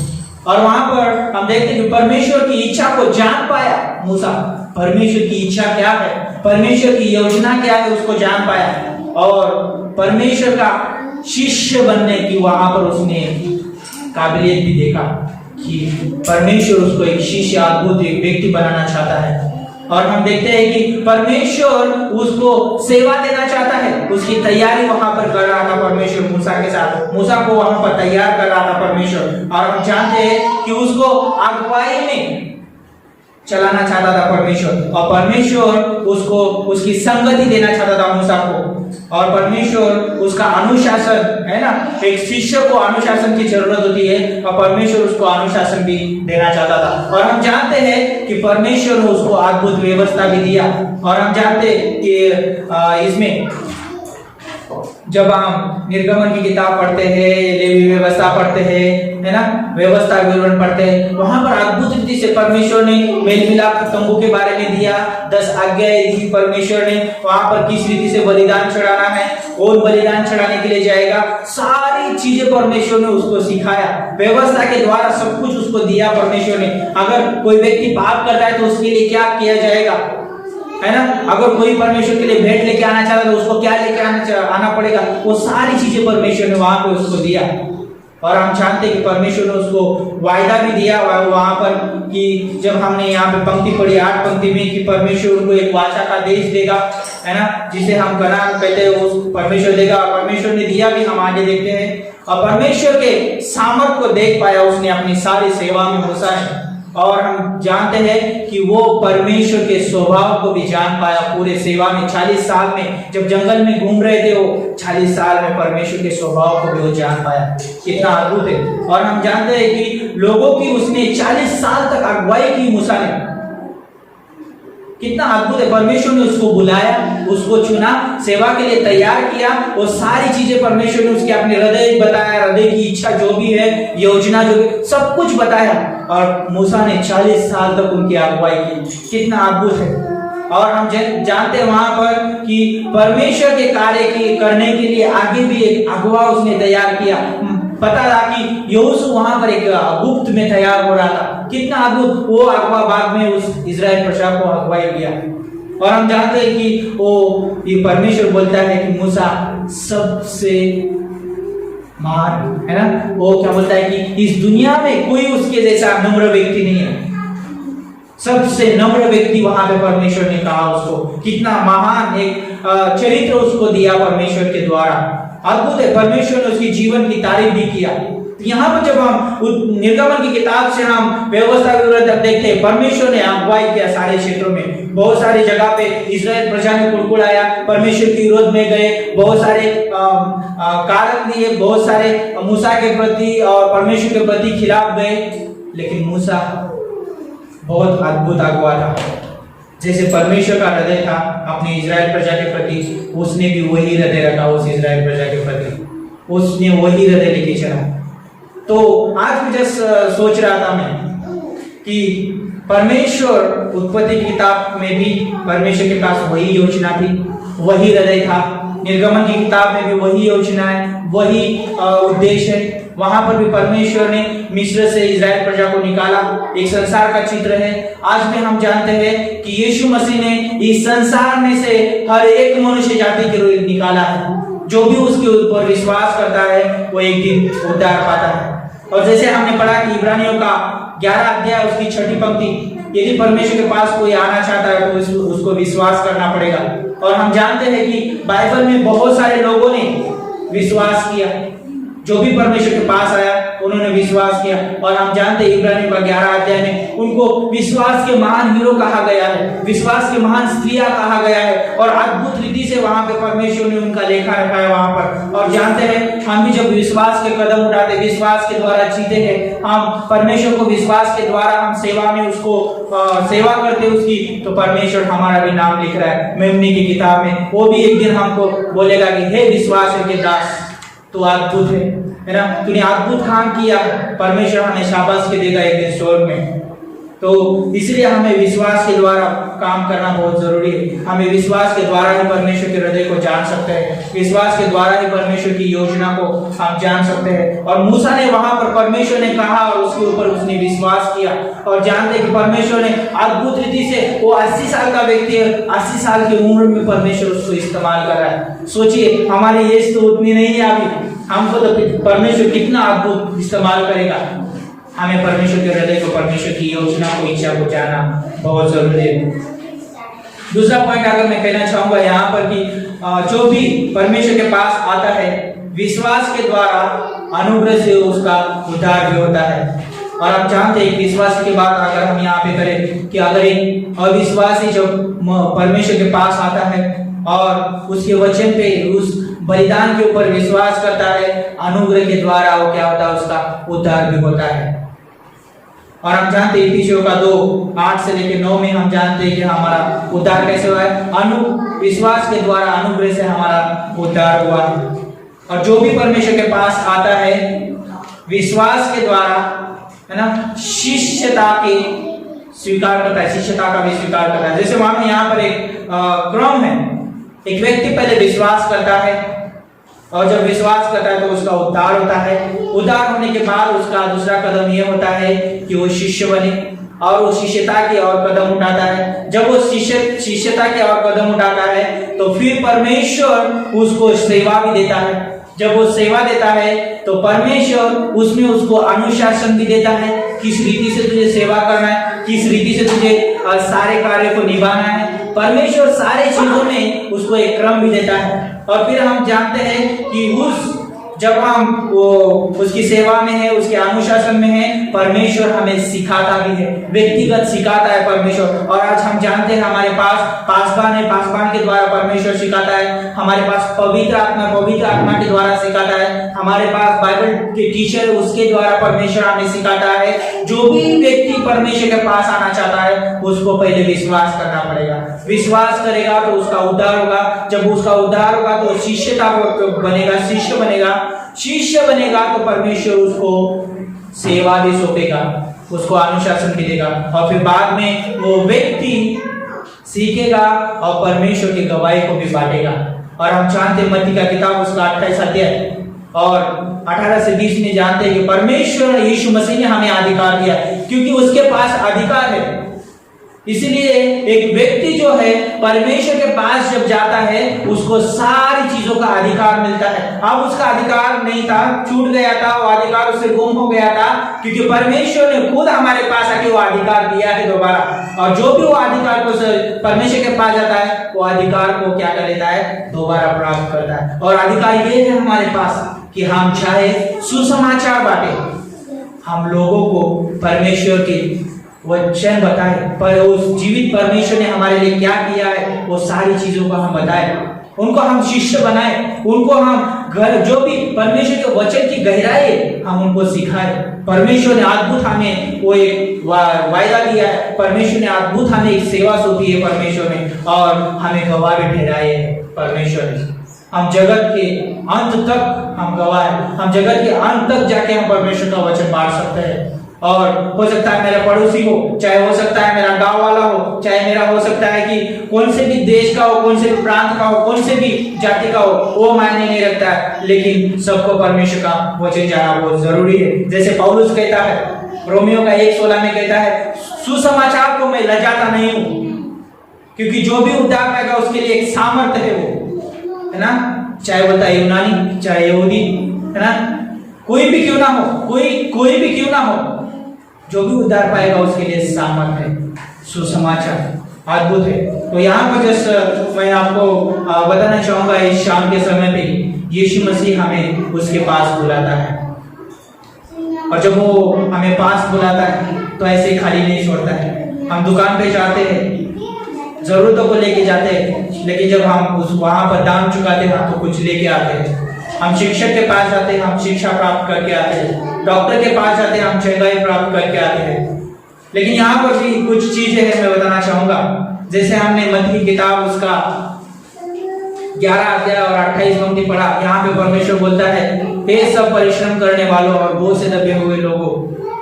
और वहां पर हम देखते हैं कि परमेश्वर की इच्छा को जान पाया मूसा। परमेश्वर की इच्छा क्या है, परमेश्वर की योजना क्या है, उसको जान पाया। और परमेश्वर का शिष्य बनने की वहां पर उसने काबिलियत भी देखा कि परमेश्वर उसको एक शिष्य, अद्भुत एक व्यक्ति बनाना चाहता है। और हम देखते हैं कि परमेश्वर उसको सेवा देना चाहता है, उसकी तैयारी वहां पर कर रहा था परमेश्वर मूसा के साथ, मूसा को वहां पर तैयार कर रहा था परमेश्वर। और हम जानते हैं कि उसको अगुवाई में चलाना चाहता था परमेश्वर, और परमेश्वर उसको उसकी संगति देना चाहता था मूसा को। और परमेश्वर उसका अनुशासन, है ना, एक शिष्य को अनुशासन की जरूरत होती है, और परमेश्वर उसको अनुशासन भी देना चाहता था। और हम जानते हैं कि परमेश्वर ने उसको अद्भुत व्यवस्था भी दिया। और हम जानते हैं कि इसमें जब हम निर्गमन की किताब पढ़ते हैं, लेवी व्यवस्था पढ़ते हैं, है ना, व्यवस्था विवरण पढ़ते हैं, वहां पर अद्भुत रीति से परमेश्वर ने मेल मिलाप तंबू के बारे में दिया, 10 आज्ञाएं दी परमेश्वर ने, वहां पर किस रीति से बलिदान चढ़ाना है, और बलिदान चढ़ाने के लिए जाएगा, सारी चीजें परमेश्वर ने उसको सिखाया। व्यवस्था के द्वारा सब कुछ उसको दिया परमेश्वर ने। अगर कोई व्यक्ति पाप करता है तो उसके लिए क्या किया जाएगा, है ना, अगर कोई परमेश्वर के लिए भेंट लेके आना चाहता है तो उसको क्या लेके आना पड़ेगा, वो सारी चीजें परमेश्वर ने वहां पे उसको दिया। और हम जानते हैं कि परमेश्वर ने उसको वायदा भी दिया वहां पर कि जब हमने यहाँ पे पंक्ति पढ़ी 8 पंक्ति में कि परमेश्वर उनको एक वाचा का देश देगा, है ना, जिसे हम कनान कहते हैं, वो परमेश्वर देगा। और परमेश्वर ने दिया भी, हम आगे देखते हैं। और परमेश्वर के सामर्थ को देख पाया उसने अपनी सारी सेवा में मूसा ने। और हम जानते हैं कि वो परमेश्वर के स्वभाव को भी जान पाया पूरे सेवा में। 40 साल में जब जंगल में घूम रहे थे वो, 40 साल में परमेश्वर के स्वभाव को भी वो जान पाया। कितना अद्भुत है। और हम जानते हैं कि लोगों की उसने 40 साल तक अगुवाई की मूसा ने। कितना अद्भुत है। परमेश्वर ने उसको बुलाया, उसको चुना, सेवा के लिए तैयार किया, वो सारी चीजें परमेश्वर ने उसके अपने हृदय बताया, हृदय की इच्छा जो भी है, योजना जो भी, सब कुछ बताया। और मूसा ने 40 साल तक उनकी अगुवाई की। कितना अद्भुत है। और हम जानते हैं वहां पर कि परमेश्वर के कार्य की करने के लिए आगे भी एक अगुवा उसने तैयार किया। पता था कि यहोशू वहां पर एक गुप्त में तैयार हो रहा था। कितना अद्भुत। वो अगुवा बाद में उस इजराइल प्रजा को अगुवाई किया। और हम जानते हैं कि वो ये परमेश्वर बोलता है कि मूसा सबसे महान, है ना, वो क्या बोलता है कि इस दुनिया में कोई उसके जैसा नम्र व्यक्ति नहीं है। सबसे नम्र व्यक्ति वहां पे परमेश्वर ने कहा उसको। कितना महान एक चरित्र उसको दिया परमेश्वर के द्वारा। अद्भुत है। परमेश्वर ने उसके जीवन की तारीफ भी किया। यहाँ पर जब हम निर्गमन की किताब से हम व्यवस्था विवरण देखते हैं, परमेश्वर ने अगुवाई किया सारे क्षेत्रों में। बहुत सारी जगह पे इजराइल प्रजा ने कुड़कुड़ाया, परमेश्वर के विरोध में गए, बहुत सारे कारण दिए, बहुत सारे मूसा के प्रति और परमेश्वर के प्रति खिलाफ गए, लेकिन मूसा बहुत अद्भुत अगुवा था। जैसे परमेश्वर का हृदय था अपने इजराइल प्रजा के प्रति, उसने भी वही हृदय रखा उस इजराइल प्रजा के प्रति, उसने वही हृदय लेके चला। तो आज मुझे सोच रहा था मैं कि परमेश्वर उत्पत्ति की किताब में भी परमेश्वर के पास वही योजना थी, वही हृदय था। निर्गमन की किताब में भी वही योजना है, वही उद्देश्य है। वहां पर भी परमेश्वर ने मिस्र से इजराइल प्रजा को निकाला। एक संसार का चित्र है। आज में हम जानते हैं कि यीशु मसीह ने इस संसार में से हर एक मनुष्य जाति के लिए निकाला है। जो भी उसके ऊपर विश्वास करता है वो एक दिन उद्धार पाता है। और जैसे हमने पढ़ा कि इब्रानियों का 11 अध्याय उसकी 6 पंक्ति, यदि परमेश्वर के पास कोई आना चाहता है तो उसको विश्वास करना पड़ेगा। और हम जानते हैं कि बाइबल में बहुत सारे लोगों ने विश्वास किया, जो भी परमेश्वर के पास आया उन्होंने विश्वास किया। और हम जानते हैं इब्रानियों का 11 अध्याय में उनको विश्वास के महान हीरो कहा गया है, विश्वास के महान स्त्रियां कहा गया है। और अद्भुत रीति से से वहां पे परमेश्वर ने उनका लेखा रखा है वहां पर। और जानते हैं हम भी जब विश्वास के कदम उठाते, विश्वास के द्वारा जीते हैं, हम परमेश्वर को विश्वास के द्वारा हम सेवा में उसको सेवा करते उसकी, तो परमेश्वर हमारा भी नाम लिख रहा है मेमने की किताब में। वो भी एक दिन हमको बोलेगा कि हे विश्वास के दास, तू अद्भुत है ना, तूने अद्भुत काम किया। परमेश्वर हमें शाबाश के देगा एक दिन स्वर्ग में। तो इसलिए हमें विश्वास के द्वारा काम करना बहुत जरूरी है। हमें विश्वास के द्वारा ही परमेश्वर के हृदय को जान सकते हैं, विश्वास के द्वारा ही परमेश्वर की योजना को हम जान सकते हैं। और मूसा ने वहां पर परमेश्वर ने कहा और उसके ऊपर उसने विश्वास किया, और जानते कि परमेश्वर ने अद्भुत रीति से, वो 80 साल का व्यक्ति है, 80 साल की उम्र में परमेश्वर उसको इस्तेमाल कर रहा है। सोचिए हमारी एज तो उतनी नहीं है अभी, हमको तो परमेश्वर कितना अद्भुत इस्तेमाल करेगा। हमें परमेश्वर के हृदय को, परमेश्वर की योजना को, इच्छा को जानना बहुत जरूरी है। दूसरा पॉइंट अगर मैं कहना चाहूंगा यहाँ पर कि जो भी परमेश्वर के पास आता है, विश्वास के द्वारा अनुग्रह से उसका उद्धार भी होता है। और आप जानते हैं विश्वास की बात अगर हम यहाँ पे करें कि अगर एक अविश्वासी जब परमेश्वर के पास आता है और उसके वचन पे, उस बलिदान के ऊपर विश्वास करता है, अनुग्रह के द्वारा वो क्या होता है, उसका उद्धार भी होता है। और हम जानते हैं इफिसियों का 2:8 से लेकर 9 में हम जानते हैं कि हमारा उद्धार कैसे हुआ है, विश्वास के द्वारा, अनुग्रह से हमारा उद्धार हुआ है। और जो भी परमेश्वर के पास आता है विश्वास के द्वारा, है ना, शिष्यता के स्वीकार करता है, शिष्यता का भी स्वीकार करता है। जैसे वहां यहाँ पर एक क्रम है, एक व्यक्ति पहले विश्वास करता है, और जब विश्वास करता है तो उसका उद्धार होता है। उद्धार होने के बाद उसका दूसरा कदम यह होता है कि वो शिष्य बने, और वो शिष्यता की ओर कदम उठाता है। जब वो शिष्यता की ओर कदम उठाता है तो फिर परमेश्वर उसको सेवा भी देता है। जब वो सेवा देता है तो परमेश्वर उसमें उसको अनुशासन भी देता है, किस रीति से तुझे सेवा करना है, किस रीति से तुझे सारे कार्य को निभाना है। परमेश्वर सारे चीजों में उसको एक क्रम भी देता है। और फिर हम जानते हैं कि जब हम वो उसकी सेवा में है, उसके अनुशासन में है, परमेश्वर हमें सिखाता भी है, व्यक्तिगत सिखाता है परमेश्वर। और आज हम जानते हैं हमारे पास पासवान है, पासवान के द्वारा परमेश्वर सिखाता है। हमारे पास पवित्र आत्मा के द्वारा सिखाता है। हमारे पास बाइबल के टीचर, उसके द्वारा परमेश्वर हमें सिखाता है। जो भी व्यक्ति परमेश्वर के पास आना चाहता है उसको पहले विश्वास करना पड़ेगा। विश्वास करेगा तो उसका उद्धार होगा। जब उसका उद्धार होगा तो शिष्यता बनेगा, शिष्य बनेगा तो परमेश्वर उसको सेवा भी सौंपेगा, उसको अनुशासन भी देगा। और फिर बाद में वो व्यक्ति सीखेगा और परमेश्वर की गवाही को भी बांटेगा। और हम जानते हैं मत्ती का किताब उसका 28 अध्याय और 18 से 20 में जानते हैं कि परमेश्वर यीशु मसीह ने हमें अधिकार दिया, क्योंकि उसके पास अधिकार है। इसलिए एक व्यक्ति जो है परमेश्वर के पास जब जाता है उसको सारी चीजों का अधिकार मिलता है। अब उसका अधिकार नहीं था, छूट गया था, वो अधिकार उससे गुम हो गया था, क्योंकि परमेश्वर ने खुद हमारे पास आके वो अधिकार दिया है दोबारा। और जो भी वो अधिकार को परमेश्वर के पास जाता है वो अधिकार को क्या कर लेता है, दोबारा प्राप्त करता है। और अधिकार ये है हमारे पास कि हम चाहे सुसमाचार बांटे, हम लोगों को परमेश्वर की वचन बताए, पर उस जीवित परमेश्वर ने हमारे लिए क्या किया है वो सारी चीजों को हम बताएं, उनको हम शिष्य बनाए, उनको हम घर जो भी परमेश्वर के वचन की गहराई हम उनको सिखाए। परमेश्वर ने अद्भुत हमें वो एक वायदा दिया है, परमेश्वर ने अद्भुत हमें एक सेवा सौंपी है परमेश्वर ने, और हमें गवाह भी ठहराए है परमेश्वर ने। हम जगत के अंत तक हम गवाह हैं, हम जगत के अंत तक जाके हम परमेश्वर का वचन बांट सकते हैं। और हो सकता है मेरा पड़ोसी हो, चाहे हो सकता है मेरा गांव वाला हो, चाहे मेरा हो सकता है कि कौन से भी देश का हो, कौन से भी प्रांत का हो, कौन से भी जाति का हो, वो मायने नहीं रखता है, लेकिन सबको परमेश्वर का वचन जाना बहुत जरूरी है। जैसे पौलुस कहता है, रोमियो का 1:16 में कहता है, सुसमाचार को मैं लजाता नहीं हूं, क्योंकि जो भी उद्धार पाएगा उसके लिए एक सामर्थ्य है, वो है ना, चाहे बोलता है यूनानी चाहे यहूदी, है ना, कोई भी क्यों ना हो, कोई भी क्यों ना हो, जो भी उद्धार पाएगा उसके लिए सामर्थ है। सुसमाचार अद्भुत है। तो यहाँ पर जस्ट मैं आपको बताना चाहूंगा, इस शाम के समय पे यीशु मसीह हमें उसके पास बुलाता है, और जब वो हमें पास बुलाता है तो ऐसे खाली नहीं छोड़ता है। हम दुकान पे जाते हैं जरूरतों को लेके जाते हैं, लेकिन जब हम उस वहां पर दाम चुकाते हैं तो कुछ लेके आते हैं। हम शिक्षक के पास जाते हैं, हम शिक्षा प्राप्त करके आते हैं। डॉक्टर के पास जाते हैं, हम चंगाई प्राप्त करके आते हैं। लेकिन यहाँ पर भी कुछ चीजें हैं मैं बताना चाहूंगा। जैसे हमने मत्ती की किताब उसका 11 अध्याय और 28 पंक्ति पढ़ा। यहाँ पे परमेश्वर बोलता है, हे सब परिश्रम करने वालों और बोझ से दबे हुए लोगों,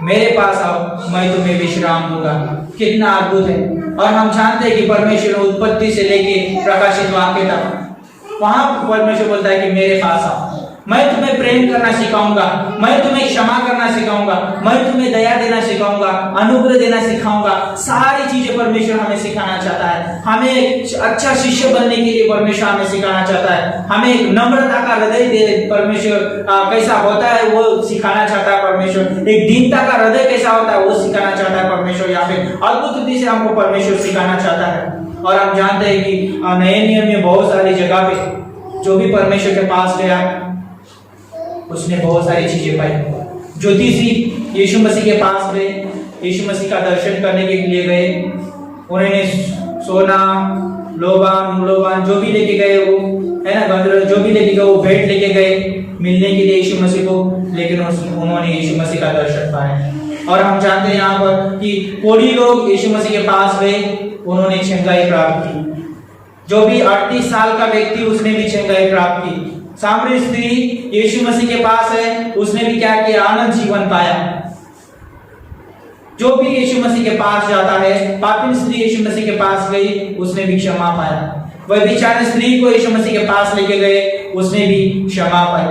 मेरे पास आओ, मैं तुम्हें विश्राम दूंगा। कितना अद्भुत है। और हम जानते हैं कि परमेश्वर उत्पत्ति से लेके प्रकाशित वाक्य तक वहां परमेश्वर बोलता है कि मेरे पास आओ, मैं तुम्हें प्रेम करना सिखाऊंगा, मैं तुम्हें क्षमा करना सिखाऊंगा, मैं तुम्हें दया देना सिखाऊंगा, अनुग्रह देना सिखाऊंगा। सारी चीजें परमेश्वर हमें सिखाना चाहता है। हमें अच्छा शिष्य बनने के लिए परमेश्वर हमें सिखाना चाहता है। हमें एक नम्रता का हृदय दे परमेश्वर कैसा होता है वो सिखाना चाहता है परमेश्वर। एक दीनता का हृदय कैसा होता है वो सिखाना चाहता है परमेश्वर। यहाँ पे अद्भुत रीति से हमको परमेश्वर सिखाना चाहता है। और हम जानते हैं कि नए नियम में बहुत सारी जगह पे जो भी परमेश्वर के पास गया उसने बहुत सारी चीजें पाई। ज्योतिषी यीशु मसीह के पास गए, यीशु मसीह का दर्शन करने के लिए गए। उन्होंने सोना, लोबान जो भी लेके गए वो है ना, जो भी लेके गए वो भेंट लेके गए मिलने के लिए यीशु मसीह को, लेकिन उन्होंने यीशु मसीह का दर्शन पाया। और हम जानते हैं यहाँ पर कि कोड़ी लोग यीशु मसीह के पास गए, उन्होंने चंगाई प्राप्त की। जो भी 38 साल का व्यक्ति उसने भी चंगाई प्राप्त की। सामरी स्त्री यीशु मसीह के पास है, उसने भी क्या किया, आनंद जीवन पाया। जो भी यीशु मसीह के पास जाता है, पापी स्त्री यीशु मसीह के पास गई, उसने भी क्षमा पाया। वह बेचारी स्त्री को यीशु मसीह के पास लेके गए, उसने भी क्षमा पाई।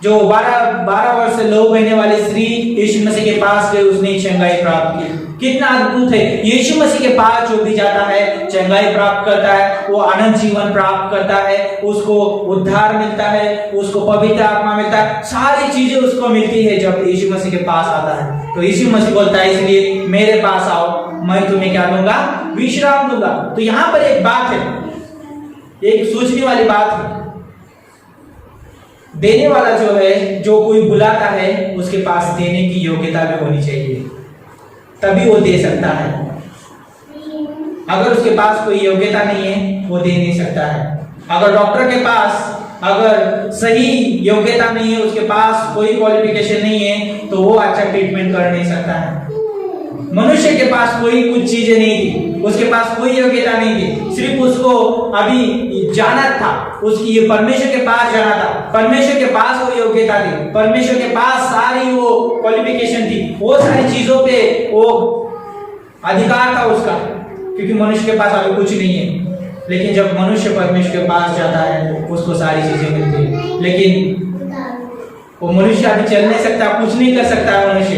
जो 12 वर्ष से लहू बहने वाली स्त्री यीशु मसीह के पास गई, उसने चंगाई प्राप्त की। कितना अद्भुत है। यीशु मसीह के पास जो भी जाता है चंगाई प्राप्त करता है, वो आनंद जीवन प्राप्त करता है, उसको उद्धार मिलता है, उसको पवित्र आत्मा मिलता है, सारी चीजें उसको मिलती है जब यीशु मसीह के पास आता है। तो यीशु मसीह बोलता है इसलिए मेरे पास आओ, मैं तुम्हें क्या दूंगा, विश्राम दूंगा। तो यहाँ पर एक बात है, एक सोचने वाली बात है। देने वाला जो है, जो कोई बुलाता है, उसके पास देने की योग्यता भी होनी चाहिए, तभी वो दे सकता है। अगर उसके पास कोई योग्यता नहीं है वो दे नहीं सकता है। अगर डॉक्टर के पास अगर सही योग्यता नहीं है, उसके पास कोई क्वालिफिकेशन नहीं है, तो वो अच्छा ट्रीटमेंट कर नहीं सकता है। मनुष्य के पास कोई कुछ चीजें नहीं थी, उसके पास कोई योग्यता नहीं थी, सिर्फ उसको अभी जाना था, उसकी ये परमेश्वर के पास जाना था। परमेश्वर के पास वो योग्यता थी, परमेश्वर के पास सारी वो क्वालिफिकेशन थी, वो सारी चीजों पे वो अधिकार था उसका, क्योंकि मनुष्य के पास अभी कुछ नहीं है। लेकिन जब मनुष्य परमेश्वर के पास जाता है उसको सारी चीजें मिलती है। लेकिन वो मनुष्य अभी चल नहीं सकता, कुछ नहीं कर सकता है मनुष्य,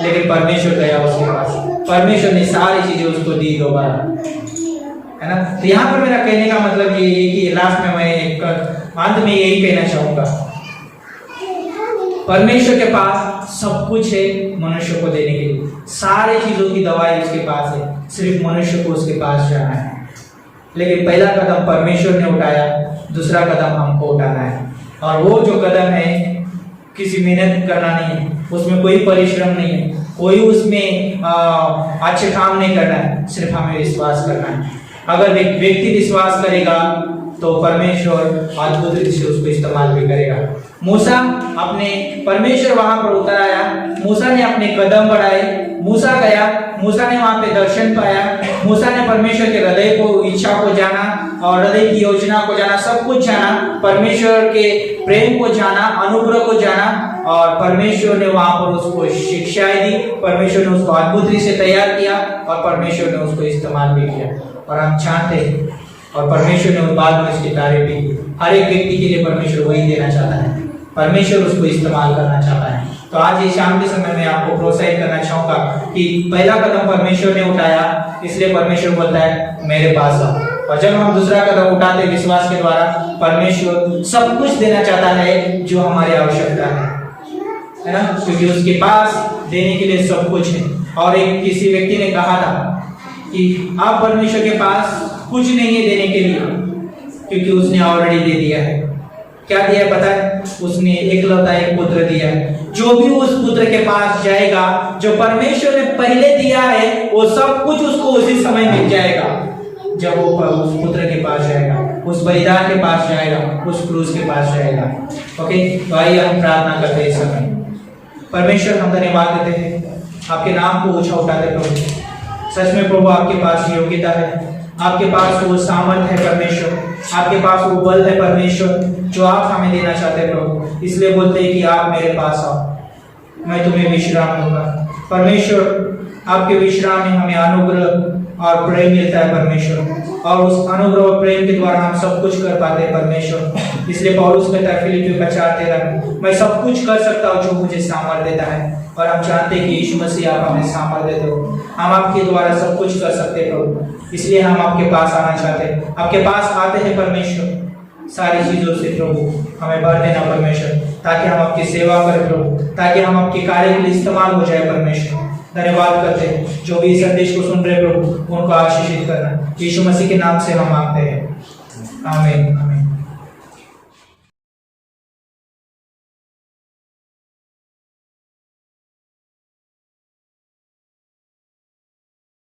लेकिन परमेश्वर गया उसके पास, परमेश्वर ने सारी चीजें उसको दी दोबारा, है ना। तो यहाँ पर मेरा कहने का मतलब ये है कि लास्ट में मैं एक अंत में यही कहना चाहूंगा, परमेश्वर के पास सब कुछ है मनुष्य को देने के लिए, सारी चीजों की दवाई उसके पास है, सिर्फ मनुष्य को उसके पास जाना है। लेकिन पहला कदम परमेश्वर ने उठाया, दूसरा कदम हमको उठाना है। और वो जो कदम है किसी मेहनत करना नहीं है, उसमें कोई परिश्रम नहीं है, कोई उसमें अच्छे काम नहीं करना है, सिर्फ हमें विश्वास करना है। अगर व्यक्ति विश्वास करेगा तो परमेश्वर अद्भुत रीति से उसको इस्तेमाल भी करेगा। मूसा अपने परमेश्वर वहां पर उतर आया, मूसा ने अपने कदम बढ़ाए, मूसा गया, मूसा ने वहां पे दर्शन पाया, मूसा ने परमेश्वर के हृदय को, इच्छा को जाना और हृदय की योजना को जाना, सब कुछ जाना, परमेश्वर के प्रेम को जाना, अनुग्रह को जाना, और परमेश्वर ने वहां पर उसको शिक्षाएं दी, परमेश्वर ने उसको अद्भुत रीति से तैयार किया और परमेश्वर ने उसको इस्तेमाल भी किया। और हम चाहते हैं, और परमेश्वर ने बाद में इसकी तारीफ भी की, हर एक व्यक्ति के लिए परमेश्वर वही देना चाहता है, परमेश्वर उसको इस्तेमाल करना चाहता है। तो आज ये शाम के समय में आपको प्रोत्साहित करना चाहूंगा कि पहला कदम परमेश्वर ने उठाया, इसलिए परमेश्वर बोलता है मेरे पास आओ। और जब हम दूसरा कदम उठाते विश्वास के द्वारा, परमेश्वर सब कुछ देना चाहता है जो हमारी आवश्यकता है ना, क्योंकि उसके पास देने के लिए सब कुछ है। और एक किसी व्यक्ति ने कहा था कि आप परमेश्वर के पास कुछ नहीं है देने के लिए, क्योंकि उसने ऑलरेडी दे दिया है। क्या दिया पता है? उसने एकलौता एक पुत्र दिया है। जो भी उस पुत्र के पास जाएगा, जो परमेश्वर ने पहले दिया है, वो सब कुछ उसको उसी समय मिल जाएगा। जब वो उस पुत्र के पास जाएगा, उस बलिदान के पास जाएगा, उस क्रूस के पास जाएगा। ओके, तो आइए हम प्रार्थना करते हैं इस समय। परमेश्वर, हम धन्यवाद देते हैं, आपके नाम को ऊंचा उठाते प्रभु। सच में प्रभु आपके पास योग्यता है, आपके पास वो सामर्थ है परमेश्वर, आपके पास वो बल है परमेश्वर जो आप हमें देना चाहते हैं प्रभु। इसलिए बोलते हैं कि आप मेरे पास आओ, मैं तुम्हें विश्राम दूंगा। परमेश्वर, आपके विश्राम में हमें अनुग्रह और प्रेम मिलता है परमेश्वर, और उस अनुग्रह और प्रेम के द्वारा हम सब कुछ कर पाते हैं परमेश्वर। इसलिए पौलुस कहता है फिलिप्पियों 4:13, मैं सब कुछ कर सकता हूँ जो मुझे सामर्थ देता है। और हम जानते हैं कि यीशु मसीह आप हमें सामर्थ देते हो, हम आपके द्वारा सब कुछ कर सकते हैं प्रभु। इसलिए हम आपके पास आना चाहते हैं, आपके पास आते हैं परमेश्वर। सारी चीजों से प्रभु हमें भर देना परमेश्वर, ताकि हम आपकी सेवा करें प्रभु, ताकि हम आपके कार्य के लिए इस्तेमाल हो जाए परमेश्वर। धन्यवाद करते हैं, जो भी इस संदेश को सुन रहे प्रभु उनको आशीषित करना, यीशु मसीह के नाम से हम मांगते हैं, आमीन।